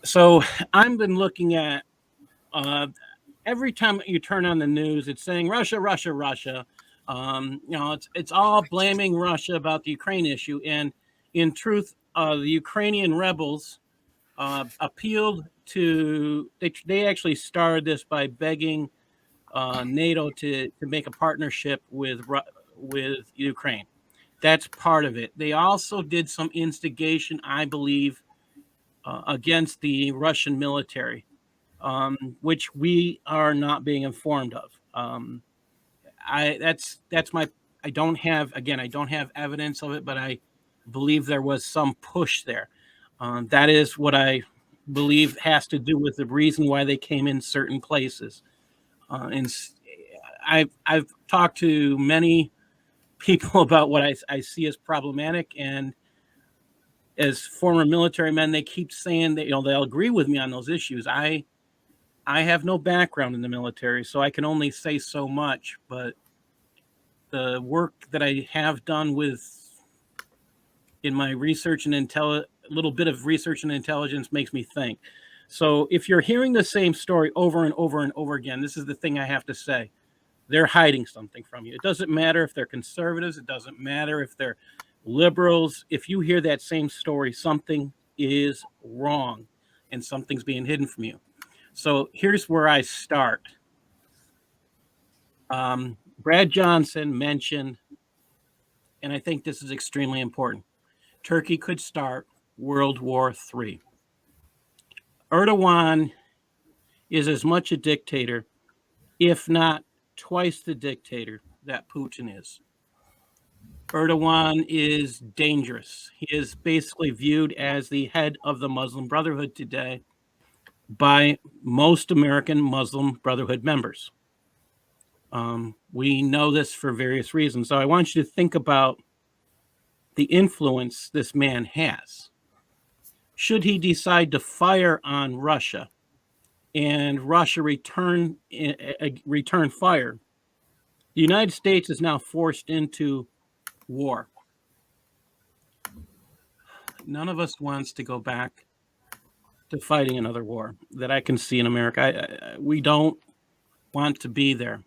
So I've been looking at uh, every time you turn on the news, it's saying Russia, Russia, Russia. It's all blaming Russia about the Ukraine issue, and in truth, the Ukrainian rebels appealed to. They actually started this by begging NATO to make a partnership with Ukraine. That's part of it. They also did some instigation, I believe, against the Russian military, which we are not being informed of. That's my. I don't have evidence of it, but I believe there was some push there. That is what I believe has to do with the reason why they came in certain places. And I've talked to many people about what I see as problematic, and as former military men, they keep saying that they'll agree with me on those issues. I have no background in the military, so I can only say so much. But the work that I have done with in my research and little bit of research and intelligence makes me think. So if you're hearing the same story over and over and over again, this is the thing I have to say. They're hiding something from you. It doesn't matter if they're conservatives. It doesn't matter if they're liberals. If you hear that same story, something is wrong and something's being hidden from you. So here's where I start. Brad Johnson mentioned, and I think this is extremely important, Turkey could start World War III. Erdogan is as much a dictator, if not twice the dictator that Putin is. Erdogan is dangerous. He is basically viewed as the head of the Muslim Brotherhood today by most American Muslim Brotherhood members. We know this for various reasons. So I want you to think about the influence this man has. Should he decide to fire on Russia and Russia return fire, the United States is now forced into war. None of us wants to go back to fighting another war that I can see in America. We don't want to be there.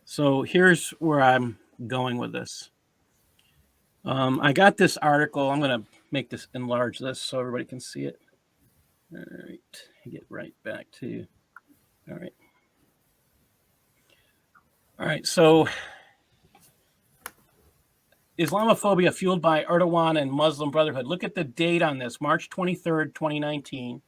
So here's where I'm going with this. I got this article. I'm going to enlarge this so everybody can see it. All right, get right back to you. All right. All right, so Islamophobia fueled by Erdogan and Muslim Brotherhood. Look at the date on this, March 23rd, 2019,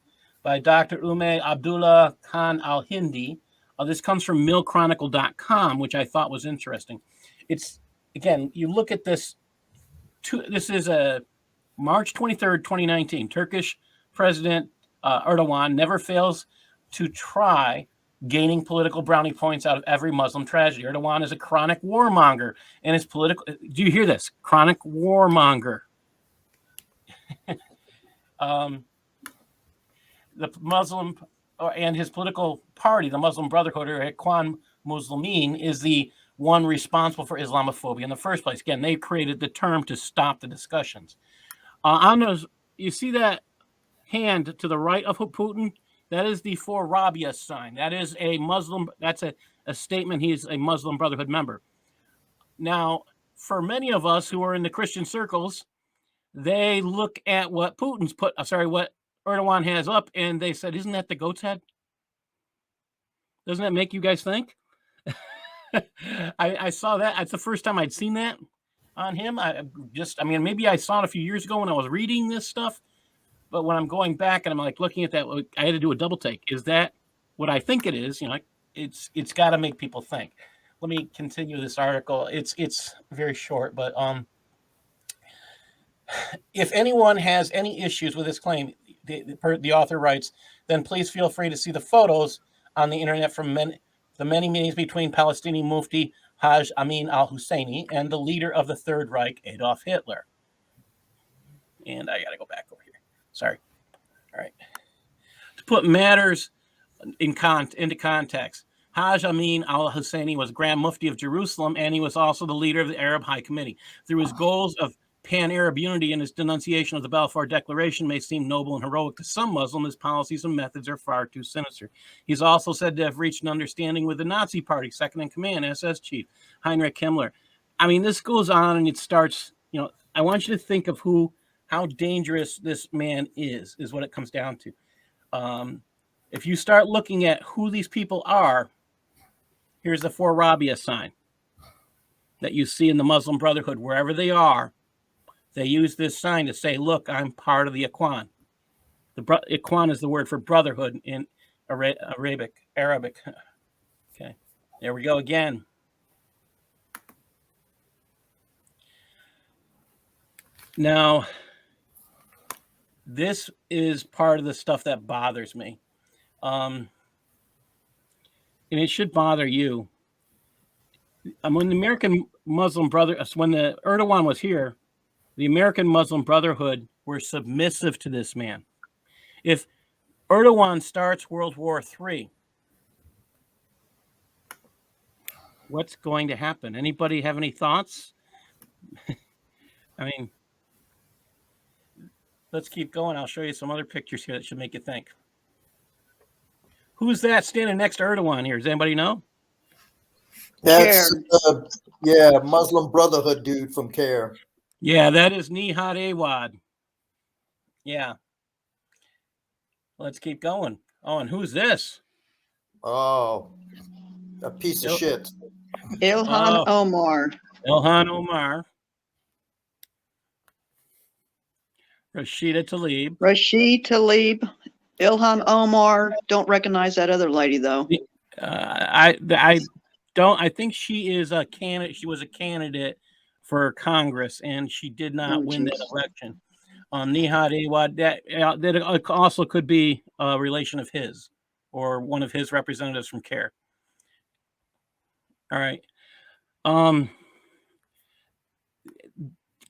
by Dr. Ume Abdullah Khan al-Hindi. This comes from millchronicle.com, which I thought was interesting. It's, again, you look at this, this is a March 23rd, 2019. Turkish President Erdogan never fails to try gaining political brownie points out of every Muslim tragedy. Erdogan is a chronic warmonger, and his political. Do you hear this? Chronic warmonger. The Muslim and his political party, the Muslim Brotherhood, or Ikhwan Muslimin, is the one responsible for Islamophobia in the first place. Again, they created the term to stop the discussions. On those, you see that hand to the right of Putin? That is the For Rabia sign. That is a Muslim, that's a statement he's a Muslim Brotherhood member. Now, for many of us who are in the Christian circles, they look at what what Erdogan has up, and they said, isn't that the goat's head? Doesn't that make you guys think? I saw that. That's the first time I'd seen that on him. Maybe I saw it a few years ago when I was reading this stuff. But when I'm going back and I'm like looking at that, I had to do a double take. Is that what I think it is? It's got to make people think. Let me continue this article. It's very short, but if anyone has any issues with this claim, the author writes, then please feel free to see the photos on the internet from the many meetings between Palestinian Mufti Haj Amin al-Husseini and the leader of the Third Reich, Adolf Hitler. And I got to go back over here. Sorry. All right. To put matters into context, Haj Amin al-Husseini was Grand Mufti of Jerusalem, and he was also the leader of the Arab High Committee. Through his goals of pan-Arab unity and his denunciation of the Balfour Declaration may seem noble and heroic to some Muslims, his policies and methods are far too sinister. He's also said to have reached an understanding with the Nazi Party, second in command, SS chief Heinrich Himmler. I mean, this goes on and it starts, I want you to think of how dangerous this man is what it comes down to. If you start looking at who these people are, here's the For Rabia sign that you see in the Muslim Brotherhood, wherever they are. They use this sign to say, look, I'm part of the Ikhwan. Ikhwan is the word for brotherhood in Arabic. Okay, there we go again. Now, this is part of the stuff that bothers me. And it should bother you. When the American Muslim when the Erdogan was here, the American Muslim Brotherhood were submissive to this man. If Erdogan starts World War III, what's going to happen? Anybody have any thoughts? I mean, let's keep going. I'll show you some other pictures here that should make you think. Who's that standing next to Erdogan here? Does anybody know? That's Muslim Brotherhood dude from CARE. Yeah, that is Nihat Awad. Yeah. Let's keep going. Oh, and who's this? Oh, a piece of shit. Ilhan Omar. Ilhan Omar. Rashida Tlaib. Ilhan Omar. Don't recognize that other lady though. I don't. I think she is a candidate. She was a candidate for Congress, and she did not win that election. Nihat Awad, that also could be a relation of his or one of his representatives from CARE. All right.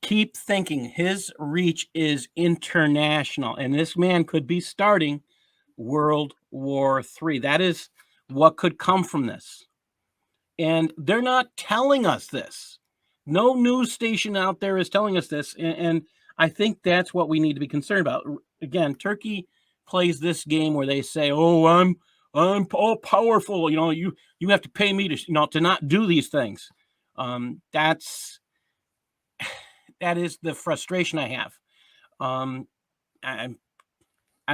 Keep thinking. His reach is international, and this man could be starting World War III. That is what could come from this. And they're not telling us this. No news station out there is telling us this. And I think that's what we need to be concerned about. Again, Turkey plays this game where they say, "Oh, I'm all powerful. You have to pay me to not do these things." That is the frustration I have. I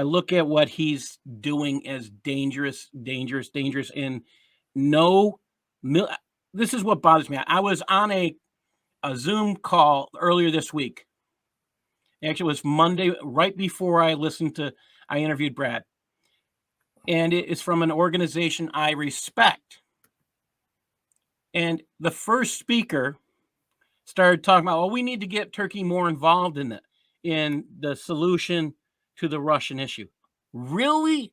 look at what he's doing as dangerous. And this is what bothers me. I was on a Zoom call earlier this week. Actually, it was Monday, right before I interviewed Brad. And it is from an organization I respect. And the first speaker started talking about, we need to get Turkey more involved in the solution to the Russian issue. Really?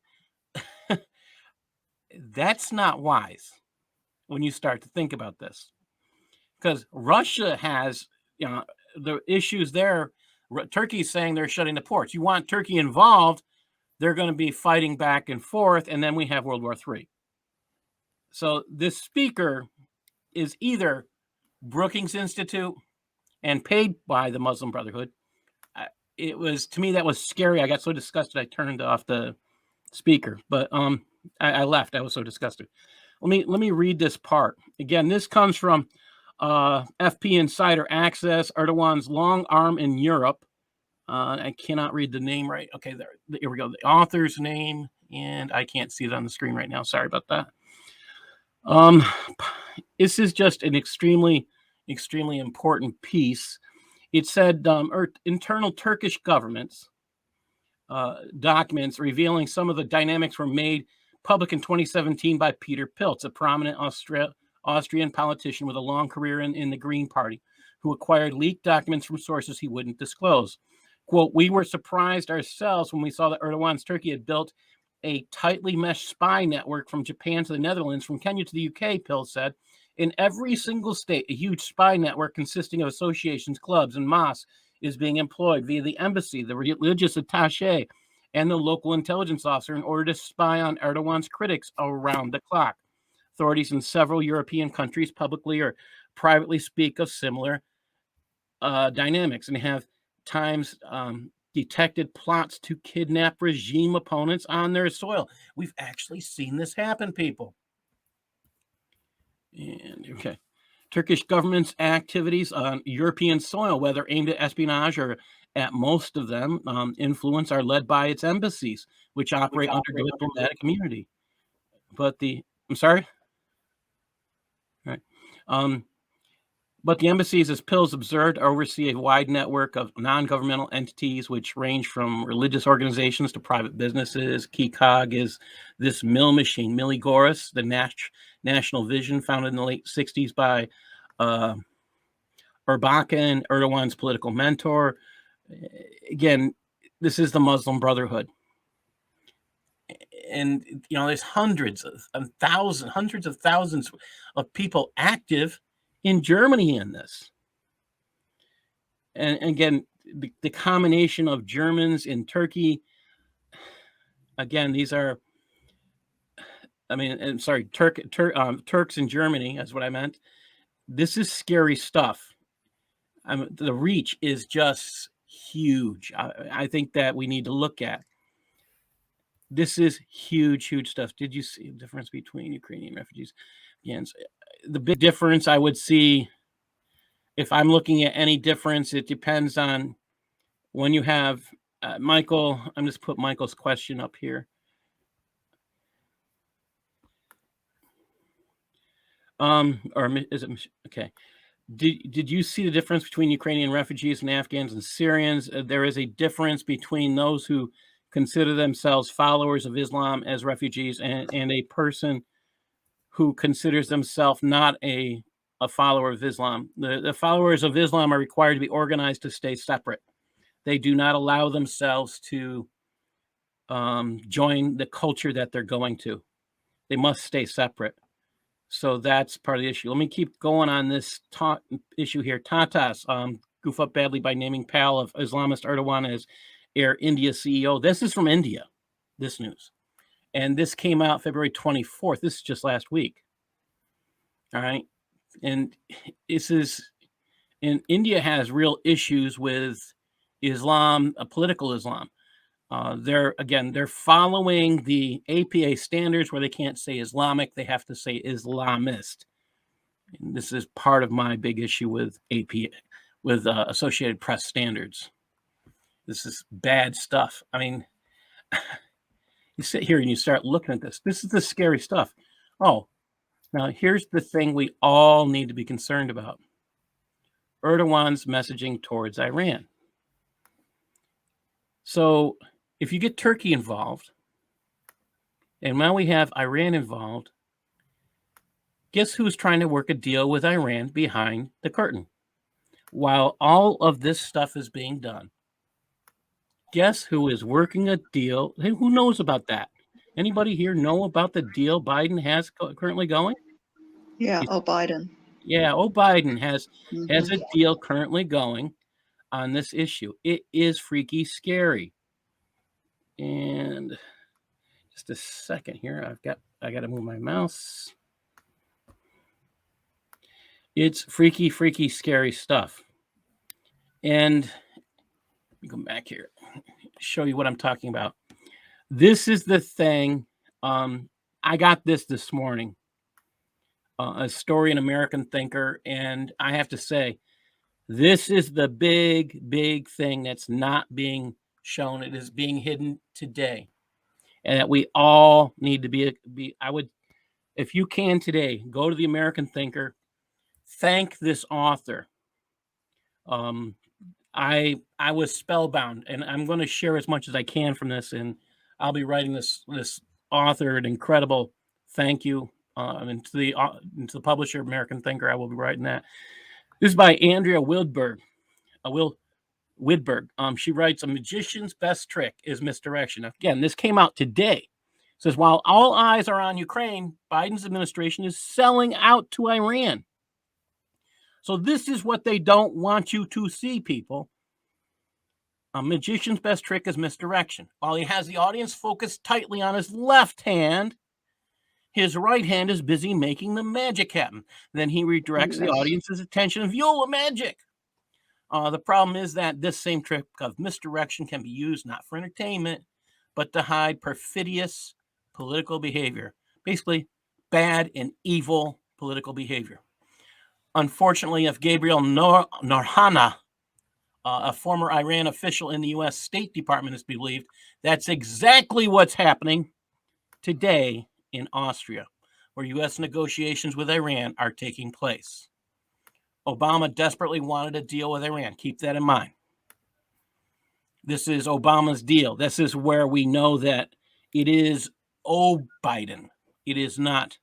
That's not wise when you start to think about this. Because Russia has, the issues there. Turkey's saying they're shutting the ports. You want Turkey involved, they're going to be fighting back and forth, and then we have World War III. So this speaker is either Brookings Institute and paid by the Muslim Brotherhood. To me, that was scary. I got so disgusted, I turned off the speaker. But I left. I was so disgusted. Let me read this part. Again, this comes from FP Insider Access, Erdogan's long arm in Europe. I cannot read the name right. Okay, here we go. The author's name, and I can't see it on the screen right now. Sorry about that. This is just an extremely, extremely important piece. It said internal Turkish governments documents revealing some of the dynamics were made public in 2017 by Peter Pilz, a prominent Austrian politician with a long career in the Green Party, who acquired leaked documents from sources he wouldn't disclose. Quote, "We were surprised ourselves when we saw that Erdogan's Turkey had built a tightly meshed spy network from Japan to the Netherlands, from Kenya to the UK," Pilz said. "In every single state, a huge spy network consisting of associations, clubs, and mosques is being employed via the embassy, the religious attaché, and the local intelligence officer in order to spy on Erdogan's critics around the clock. Authorities in several European countries publicly or privately speak of similar dynamics, and have times detected plots to kidnap regime opponents on their soil. We've actually seen this happen, people. And okay. Turkish government's activities on European soil, whether aimed at espionage or at most of them, influence are led by its embassies, which operate under diplomatic immunity. But I'm sorry? All right. But the embassies, as Pills observed, oversee a wide network of non-governmental entities, which range from religious organizations to private businesses. Key cog is this mill machine, Milli Goris, the National Vision, founded in the late 60s by Erbakan, Erdogan's political mentor. Again, this is the Muslim Brotherhood. And, there's hundreds of thousands of people active in Germany in this. And again, the combination of Germans in Turkey, again, these are, Turks in Germany, that's what I meant. This is scary stuff. The reach is just huge. I think that we need to look at. This is huge stuff. Did you see the difference between Ukrainian refugees? Again, the big difference I would see, if I'm looking at any difference, it depends on when you have Michael. I'm just put Michael's question up here. Or is it okay? Did you see the difference between Ukrainian refugees and Afghans and Syrians? There is a difference between those who consider themselves followers of Islam as refugees and a person who considers themselves not a follower of Islam. The followers of Islam are required to be organized to stay separate. They do not allow themselves to join the culture that they're going to. They must stay separate. So that's part of the issue. Let me keep going on this issue here. Tatas goof up badly by naming pal of Islamist Erdogan as Air India CEO. This is from India, this news. And this came out February 24th. This is just last week. All right. And India has real issues with Islam, political Islam. They're following the APA standards where they can't say Islamic, they have to say Islamist. And this is part of my big issue with APA, with Associated Press standards. This is bad stuff. I mean, you sit here and you start looking at this. This is the scary stuff. Oh, now here's the thing we all need to be concerned about. Erdogan's messaging towards Iran. So if you get Turkey involved, and now we have Iran involved, guess who's trying to work a deal with Iran behind the curtain? While all of this stuff is being done, guess who is working a deal? Who knows about that? Anybody here know about the deal Biden has currently going? Yeah, Biden. Yeah, Biden has a deal currently going on this issue. It is freaky scary. And just a second here. I got to move my mouse. It's freaky, scary stuff. And let me go back here, show you what I'm talking about. This is the thing. I got this morning, a story in American Thinker, and I have to say, this is the big thing that's not being shown. It is being hidden today, and that we all need to be. I would, if you can today, go to the American Thinker, thank this author. I was spellbound, and I'm going to share as much as I can from this, and I'll be writing this author an incredible thank you. And to the publisher, American Thinker, I will be writing that. This is by Andrea Widberg. She writes, "A magician's best trick is misdirection." Again, this came out today. It says, while all eyes are on Ukraine, Biden's administration is selling out to Iran. So this is what they don't want you to see, people. A magician's best trick is misdirection. While he has the audience focused tightly on his left hand, his right hand is busy making the magic happen. Then he redirects the audience's attention and view the magic. The problem is that this same trick of misdirection can be used not for entertainment, but to hide perfidious political behavior. Basically, bad and evil political behavior. Unfortunately, if Gabriel Norhana, a former Iran official in the U.S. State Department, is believed, that's exactly what's happening today in Austria, where U.S. negotiations with Iran are taking place. Obama desperately wanted a deal with Iran. Keep that in mind. This is Obama's deal. This is where we know that it is Biden. It is not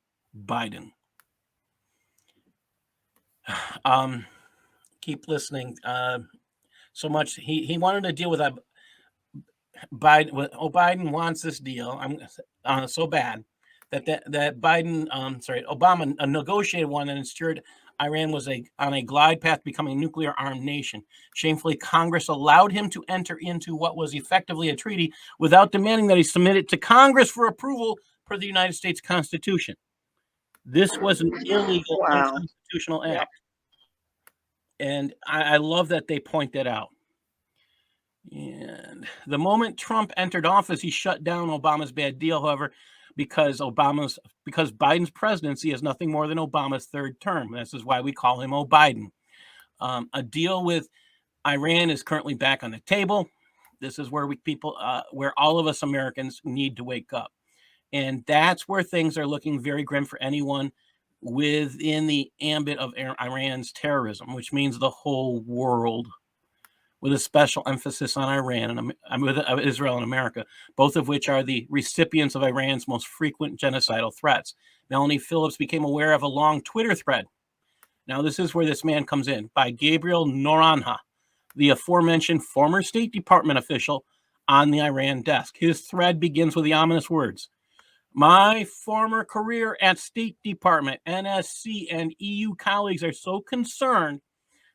Biden. Keep listening. So much he wanted to deal with Biden. Biden wants this deal. I'm so bad that Biden, Obama negotiated one and ensured Iran was on a glide path to becoming a nuclear armed nation. Shamefully, Congress allowed him to enter into what was effectively a treaty without demanding that he submit it to Congress for approval per the United States Constitution. This was an illegal, unconstitutional act. And I love that they point that out. And the moment Trump entered office, he shut down Obama's bad deal, however, because Biden's presidency is nothing more than Obama's third term. This is why we call him Biden. A deal with Iran is currently back on the table. This is where where all of us Americans need to wake up. And that's where things are looking very grim for anyone within the ambit of Iran's terrorism, which means the whole world, with a special emphasis on Iran and with Israel and America, both of which are the recipients of Iran's most frequent genocidal threats. Melanie Phillips became aware of a long Twitter thread. Now, this is where this man comes in, by Gabriel Noranha, the aforementioned former State Department official on the Iran desk. His thread begins with the ominous words: "My former career at State Department, NSC, and EU colleagues are so concerned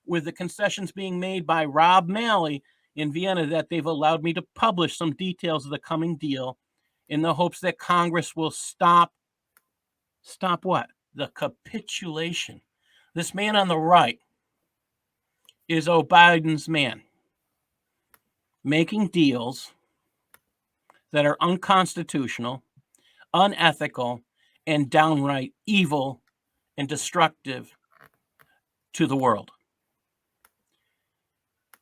with the concessions being made by Rob Malley in Vienna that they've allowed me to publish some details of the coming deal in the hopes that Congress will stop what? The capitulation." This man on the right is Biden's man, making deals that are unconstitutional, unethical, and downright evil and destructive to the world.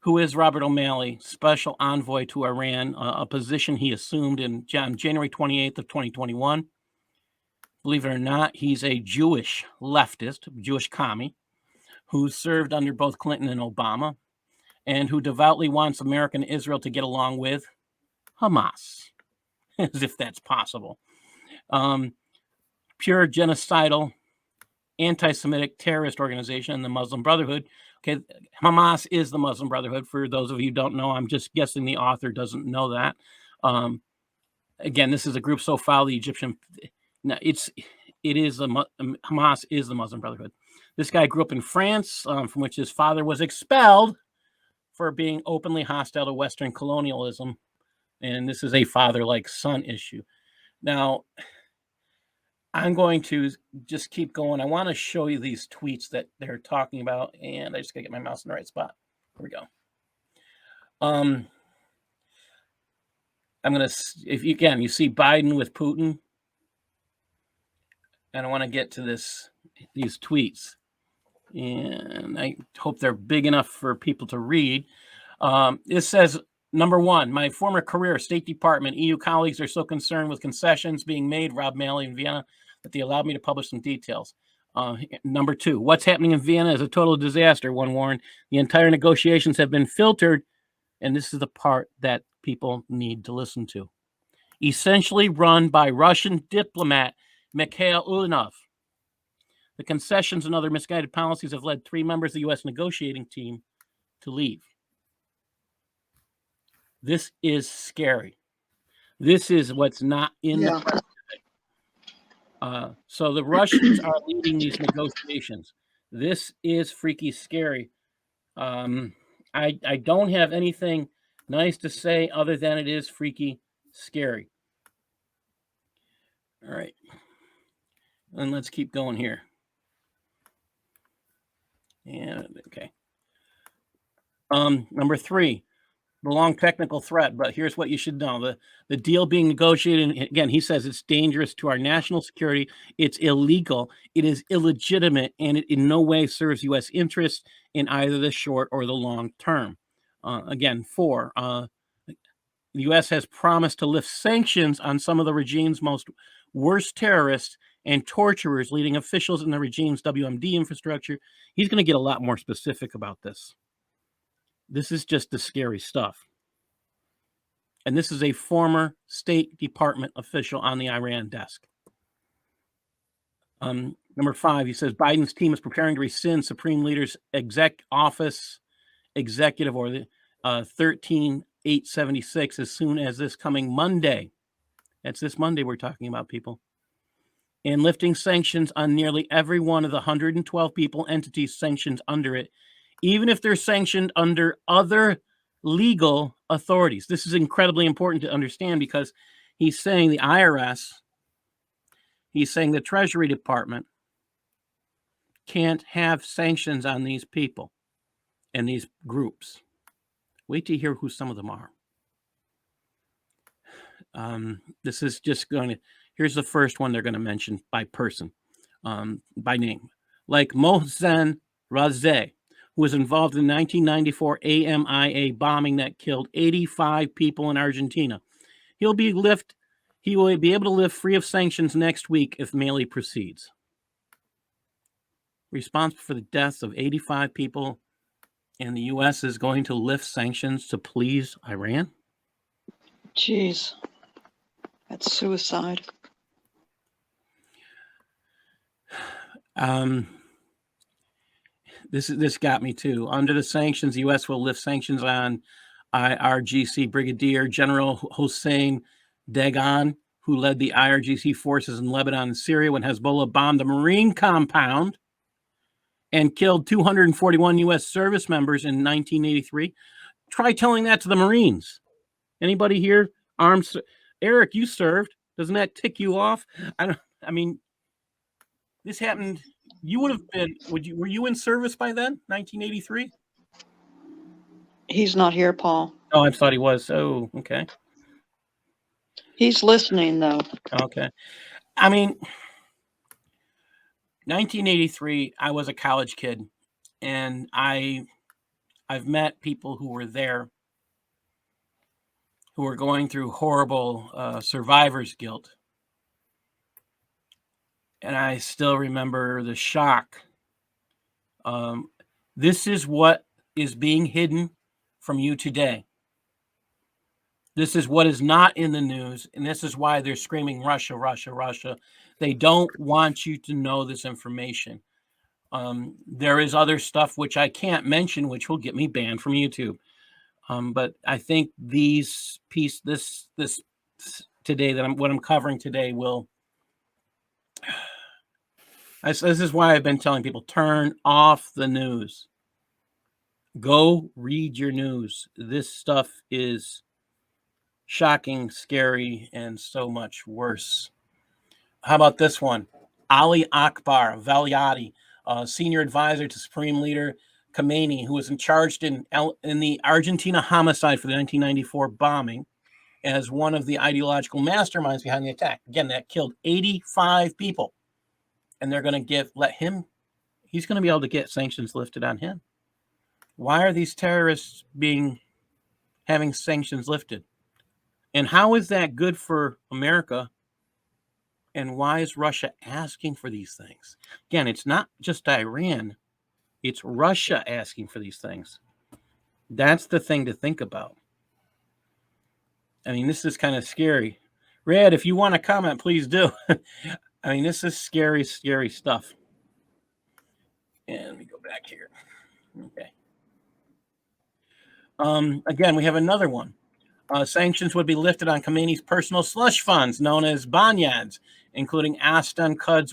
Who is Robert O'Malley, special envoy to Iran, a position he assumed on January 28th of 2021. Believe it or not, he's a Jewish leftist, Jewish commie, who served under both Clinton and Obama, and who devoutly wants America and Israel to get along with Hamas, as if that's possible. Pure genocidal, anti-Semitic terrorist organization, the Muslim Brotherhood. Okay, Hamas is the Muslim Brotherhood. For those of you who don't know, I'm just guessing the author doesn't know that. Again, this is a group so foul the Egyptian. No, Hamas is the Muslim Brotherhood. This guy grew up in France, from which his father was expelled for being openly hostile to Western colonialism, and this is a father-like son issue. Now, I'm going to just keep going. I want to show you these tweets that they're talking about, and I just gotta get my mouse in the right spot. Here we go. I'm gonna, if you can, you see Biden with Putin, and I want to get to these tweets, and I hope they're big enough for people to read. It says, number one, my former career, State Department, EU colleagues are so concerned with concessions being made, Rob Malley in Vienna, that they allowed me to publish some details. Number two, what's happening in Vienna is a total disaster, one warned. The entire negotiations have been filtered, and this is the part that people need to listen to. Essentially run by Russian diplomat Mikhail Ulyanov. The concessions and other misguided policies have led 3 members of the U.S. negotiating team to leave. This is scary. This is what's not in the so the Russians are leading these negotiations. This is freaky scary. I don't have anything nice to say other than it is freaky scary. All right. And let's keep going here. And okay. Number 3, the long technical threat, but here's what you should know. The deal being negotiated, and again, he says it's dangerous to our national security, it's illegal, it is illegitimate, and it in no way serves U.S. interests in either the short or the long term. Again, 4, the U.S. has promised to lift sanctions on some of the regime's most worst terrorists and torturers, leading officials in the regime's WMD infrastructure. He's going to get a lot more specific about this. This is just the scary stuff. And this is a former State Department official on the Iran desk. Number 5, he says Biden's team is preparing to rescind Supreme Leader's executive order 13876 as soon as this coming Monday. That's this Monday we're talking about, people. And lifting sanctions on nearly every one of the 112 people, entities sanctioned under it, even if they're sanctioned under other legal authorities. This is incredibly important to understand because he's saying the IRS, he's saying the Treasury Department can't have sanctions on these people and these groups. Wait till you hear who some of them are. This is just going to, here's the first one they're going to mention by person, by name. Like Mohsen Razeh, who was involved in the 1994 AMIA bombing that killed 85 people in Argentina. He will be able to live free of sanctions next week if Mali proceeds. Responsible for the deaths of 85 people, and the U.S. is going to lift sanctions to please Iran? Jeez. That's suicide. This got me too. Under the sanctions, the U.S. will lift sanctions on IRGC Brigadier General Hossein Dagan, who led the IRGC forces in Lebanon and Syria when Hezbollah bombed a Marine compound and killed 241 U.S. service members in 1983. Try telling that to the Marines. Anybody here armed? Eric, you served. Doesn't that tick you off? I mean, this happened. You would have been. Were you in service by then? 1983. He's not here, Paul. Oh, I thought he was. Oh, okay. He's listening, though. Okay. I mean, 1983, I was a college kid, and I've met people who were there who were going through horrible survivor's guilt. And I still remember the shock. This is what is being hidden from you today. This is what is not in the news, and this is why they're screaming Russia, Russia, Russia. They don't want you to know this information. There is other stuff which I can't mention, which will get me banned from YouTube. But I think this today what I'm covering today will. This is why I've been telling people, turn off the news. Go read your news. This stuff is shocking, scary, and so much worse. How about this one? Ali Akbar Valiati, senior advisor to Supreme Leader Khamenei, who was charged in the Argentina homicide for the 1994 bombing as one of the ideological masterminds behind the attack. Again, that killed 85 people. And they're going to he's going to be able to get sanctions lifted on him. Why are these terrorists having sanctions lifted? And how is that good for America? And why is Russia asking for these things? Again, it's not just Iran. It's Russia asking for these things. That's the thing to think about. I mean, this is kind of scary. Red, if you want to comment, please do. I mean, this is scary, scary stuff. And let me go back here. Okay. Again, we have another one. Sanctions would be lifted on Khamenei's personal slush funds, known as banyads, including Astan Quds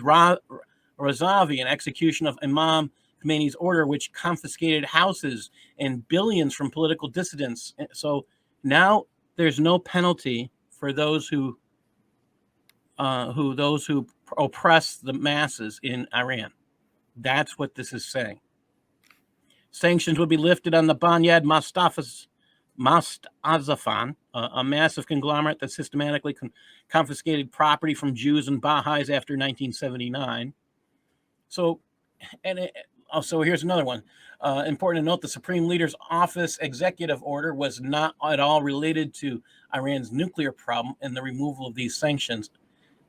Razavi, an execution of Imam Khamenei's order, which confiscated houses and billions from political dissidents. So now there's no penalty for those who oppress the masses in Iran. That's what this is saying. Sanctions would be lifted on the Banyad Mostazafan, a massive conglomerate that systematically confiscated property from Jews and Baha'is after 1979. So, also here's another one. Important to note, the Supreme Leader's Office executive order was not at all related to Iran's nuclear problem and the removal of these sanctions.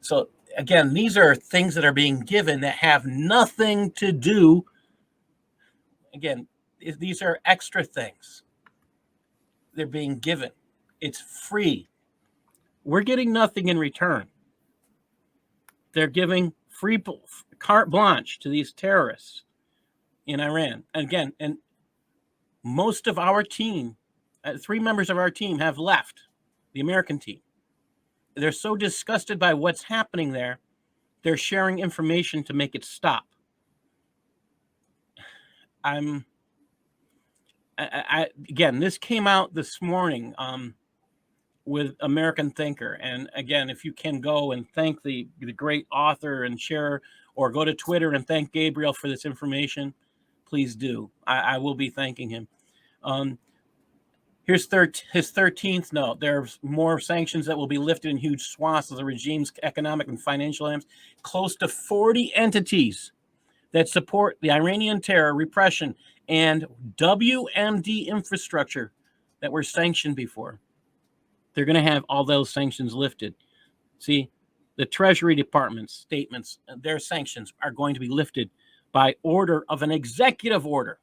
So again, these are things that are being given that have nothing to do. Again, these are extra things. They're being given. It's free. We're getting nothing in return. They're giving free carte blanche to these terrorists in Iran. Again, and most of our team, 3 members of our team have left, the American team. They're so disgusted by what's happening there, they're sharing information to make it stop. Again, this came out this morning with American Thinker. And again, if you can go and thank the great author and share, or go to Twitter and thank Gabriel for this information, please do. I will be thanking him. Here's his 13th note. There's more sanctions that will be lifted in huge swaths of the regime's economic and financial aims. Close to 40 entities that support the Iranian terror, repression, and WMD infrastructure that were sanctioned before. They're going to have all those sanctions lifted. See, the Treasury Department's statements, their sanctions are going to be lifted by order of an executive order.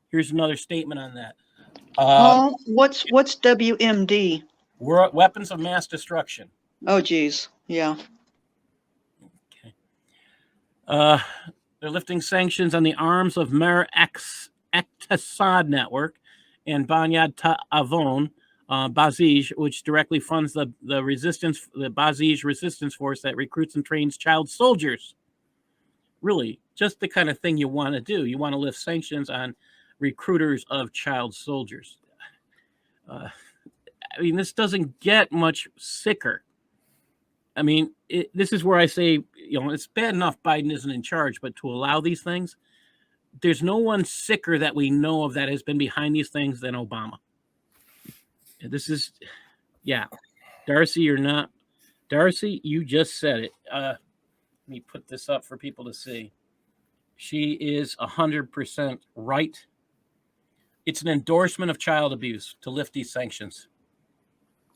Here's another statement on that. Paul, what's WMD? Weapons of mass destruction. Oh, geez. Yeah. Okay. They're lifting sanctions on the arms of Mer Eqtasad Network and Banyad Ta'avon Bazij, which directly funds the Bazij resistance force that recruits and trains child soldiers. Really, just the kind of thing you want to do. You want to lift sanctions on recruiters of child soldiers. I mean, this doesn't get much sicker. I mean, this is where I say, it's bad enough Biden isn't in charge, but to allow these things, there's no one sicker that we know of that has been behind these things than Obama. This is, yeah. Darcy, you're not. Darcy, you just said it. Let me put this up for people to see. She is 100% right. It's an endorsement of child abuse to lift these sanctions.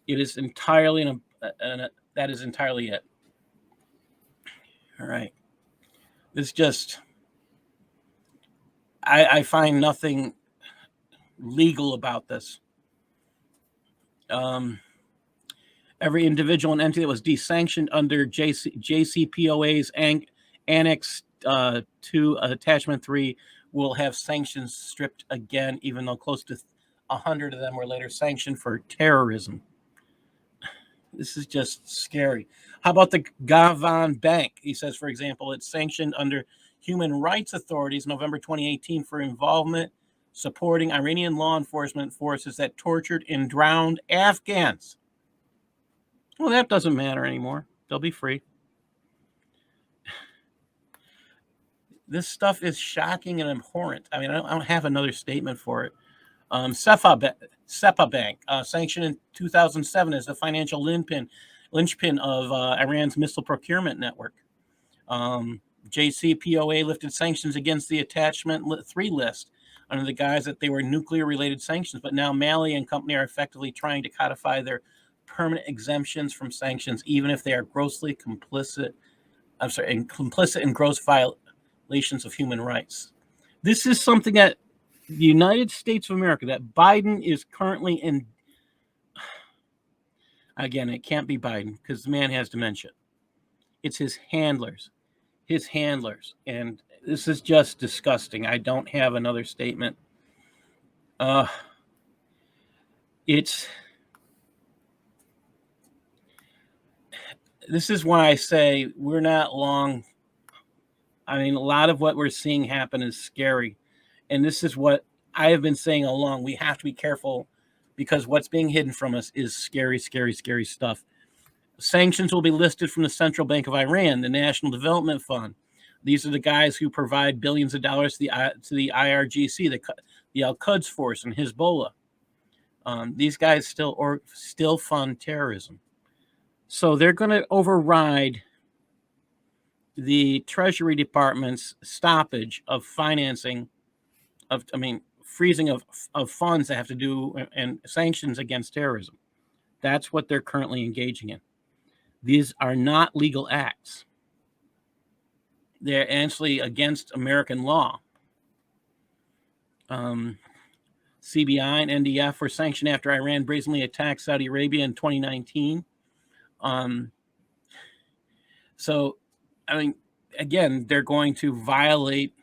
It is entirely, that is entirely it. All right. It's just, I find nothing legal about this. Every individual and entity that was desanctioned under JCPOA's Annex 2 Attachment 3 will have sanctions stripped again, even though close to 100 of them were later sanctioned for terrorism. This is just scary. How about the Gavan Bank? He says, for example, it's sanctioned under human rights authorities November 2018 for involvement supporting Iranian law enforcement forces that tortured and drowned Afghans. Well, that doesn't matter anymore. They'll be free. This stuff is shocking and abhorrent. I mean, I don't have another statement for it. SEPA Bank, sanctioned in 2007 as the financial linchpin of Iran's missile procurement network. JCPOA lifted sanctions against the Attachment 3 list under the guise that they were nuclear-related sanctions, but now Mali and company are effectively trying to codify their permanent exemptions from sanctions, even if they are complicit in gross violations of human rights. This is something that the United States of America, that Biden is currently in. Again, it can't be Biden because the man has dementia. It's his handlers. And this is just disgusting. I don't have another statement. This is why I say we're not long. I mean, a lot of what we're seeing happen is scary. And this is what I have been saying all along. We have to be careful because what's being hidden from us is scary, scary, scary stuff. Sanctions will be listed from the Central Bank of Iran, the National Development Fund, These are the guys who provide billions of dollars to the IRGC, the Al-Quds Force, and Hezbollah. These guys still fund terrorism. So they're going to override the Treasury Department's stoppage of financing freezing of funds that have to do and sanctions against terrorism. That's what they're currently engaging in. These are not legal acts. They're actually against American law. CBI and NDF were sanctioned after Iran brazenly attacked Saudi Arabia in 2019. So, again, they're going to violate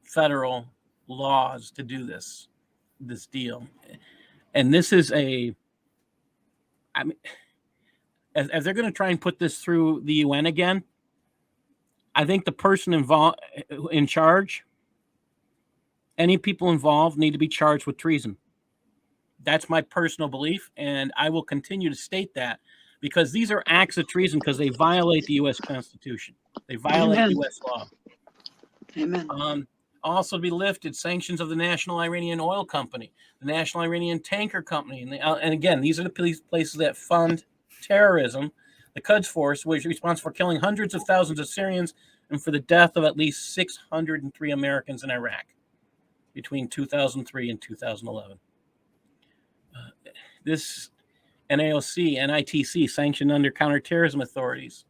federal laws to do this deal. And this is as they're going to try and put this through the UN again, I think the person in charge, any people involved need to be charged with treason. That's my personal belief, and I will continue to state that because these are acts of treason because they violate the U.S. Constitution. They violate Amen. U.S. law. Amen. Also to be lifted, sanctions of the National Iranian Oil Company, the National Iranian Tanker Company, and again, these are the places that fund terrorism. The Quds Force was responsible for killing hundreds of thousands of Syrians and for the death of at least 603 Americans in Iraq between 2003 and 2011. This NAOC, NITC, sanctioned under counterterrorism authorities.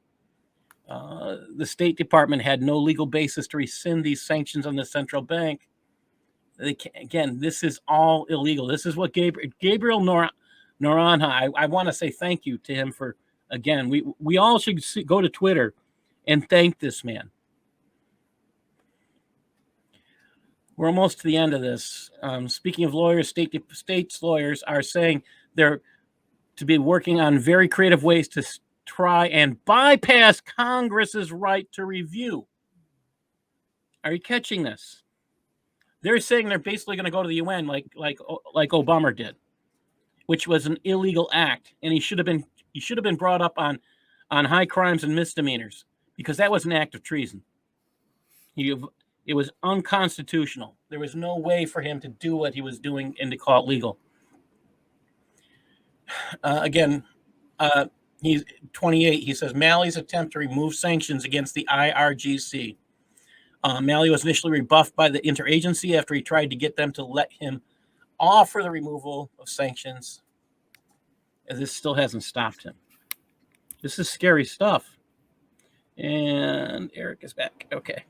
The State Department had no legal basis to rescind these sanctions on the central bank. Again, this is all illegal. This is what Gabriel Noronha, I want to say thank you to him for, again, we all should go to Twitter and thank this man. We're almost to the end of this. Speaking of lawyers, states lawyers are saying they're to be working on very creative ways to try and bypass Congress's right to review. Are you catching this? They're saying they're basically going to go to the UN like Obama did, which was an illegal act, and he should have been brought up on high crimes and misdemeanors because that was an act of treason. It was unconstitutional. There was no way for him to do what he was doing and to call it legal. He's 28. He says Malley's attempt to remove sanctions against the IRGC. Malley was initially rebuffed by the interagency after he tried to get them to let him offer the removal of sanctions. And this still hasn't stopped him. This is scary stuff. And Eric is back. Okay.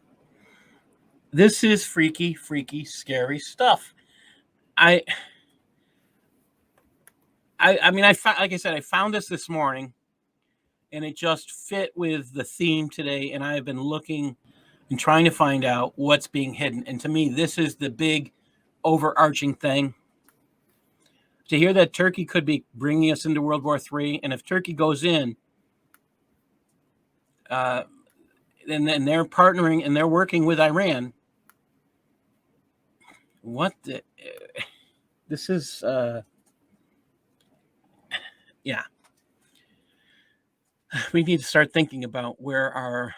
This is freaky, scary stuff. I found this morning, and it just fit with the theme today. And I have been looking and trying to find out what's being hidden. And to me, this is the big overarching thing. To hear that Turkey could be bringing us into World War III, and if Turkey goes in, then they're partnering and they're working with Iran. This is, yeah. We need to start thinking about where our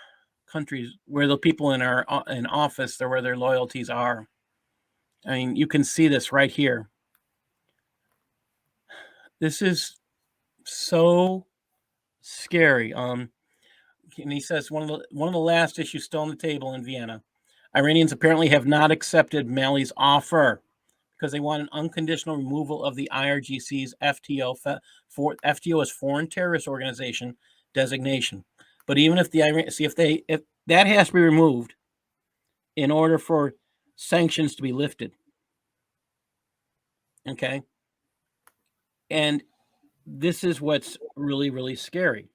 countries, where the people in office, where their loyalties are. I mean, you can see this right here. This is so scary. And he says one of the last issues still on the table in Vienna. Iranians apparently have not accepted Malley's offer because they want an unconditional removal of the IRGC's FTO is Foreign Terrorist Organization designation. But even if if that has to be removed in order for sanctions to be lifted. Okay. And this is what's really, really scary.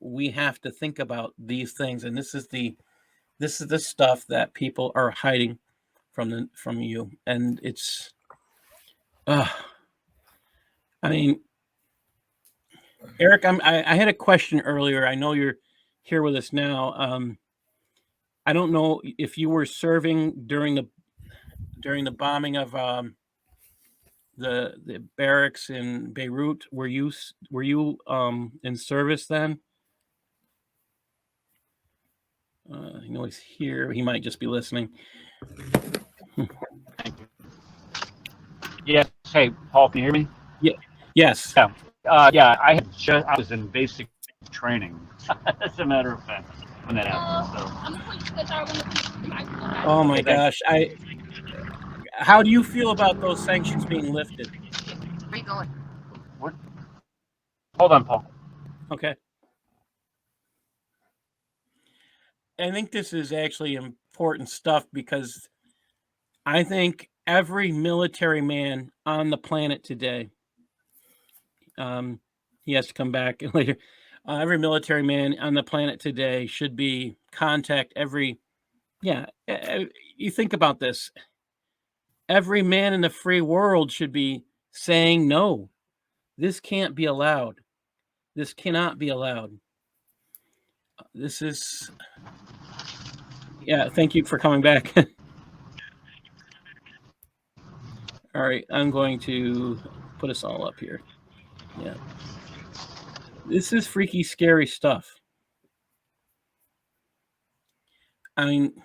We have to think about these things, and this is the stuff that people are hiding from you, and it's. I mean, Eric, I had a question earlier. I know you're here with us now. I don't know if you were serving during the bombing of the barracks in Beirut. Were you in service then? I know he's here. He might just be listening. Thank you. Yes. Hey, Paul, can you hear me? Yes. Yeah. I was in basic training, as a matter of fact, when that happened. Oh my Okay, thanks. gosh. How do you feel about those sanctions being lifted? What? Hold on, Paul. Okay. I think this is actually important stuff because I think every military man on the planet today, he has to come back later. Every military man on the planet today should be contact every. Yeah, you think about this. Every man in the free world should be saying no. This can't be allowed. This cannot be allowed. This is. Yeah, thank you for coming back. All right, I'm going to put us all up here. Yeah. This is freaky, scary stuff. I mean,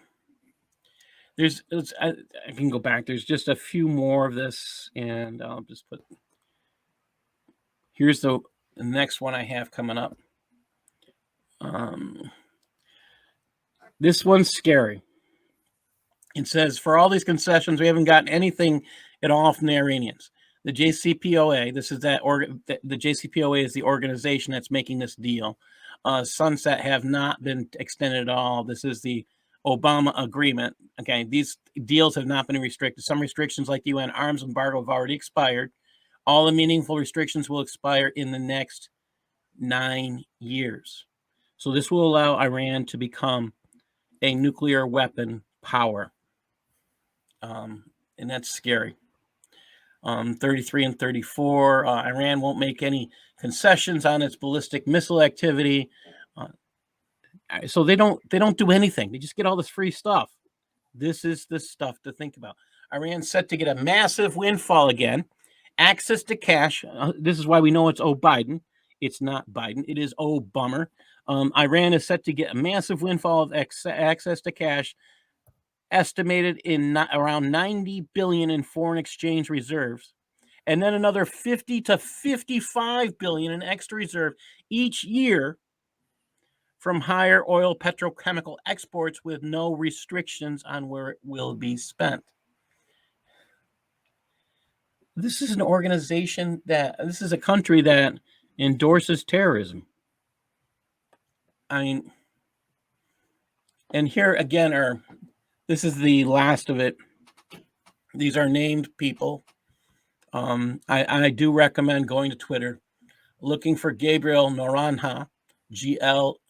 I can go back. There's just a few more of this, and I'll just put. Here's the next one I have coming up. This one's scary. It says, for all these concessions, we haven't gotten anything at all from the Iranians. The JCPOA, this is the JCPOA is the organization that's making this deal. Sunset have not been extended at all. This is the Obama agreement. Okay, these deals have not been restricted. Some restrictions, like the UN arms embargo, have already expired. All the meaningful restrictions will expire in the next 9 years. So this will allow Iran to become a nuclear weapon power. And that's scary. 33 and 34, Iran won't make any concessions on its ballistic missile activity. So they don't do anything. They just get all this free stuff. This is the stuff to think about. Iran's set to get a massive windfall again. Access to cash. This is why we know it's Biden. It's not Biden. It is bummer. Iran is set to get a massive windfall of access to cash, estimated in around 90 billion in foreign exchange reserves, and then another 50 to 55 billion in extra reserve each year from higher oil petrochemical exports with no restrictions on where it will be spent. This is an organization this is a country that endorses terrorism. I mean, and here again this is the last of it. These are named people. I do recommend going to Twitter, looking for Gabriel Noronha, GLNORONHA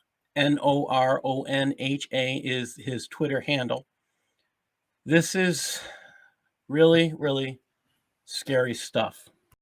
is his Twitter handle. This is really, really scary stuff.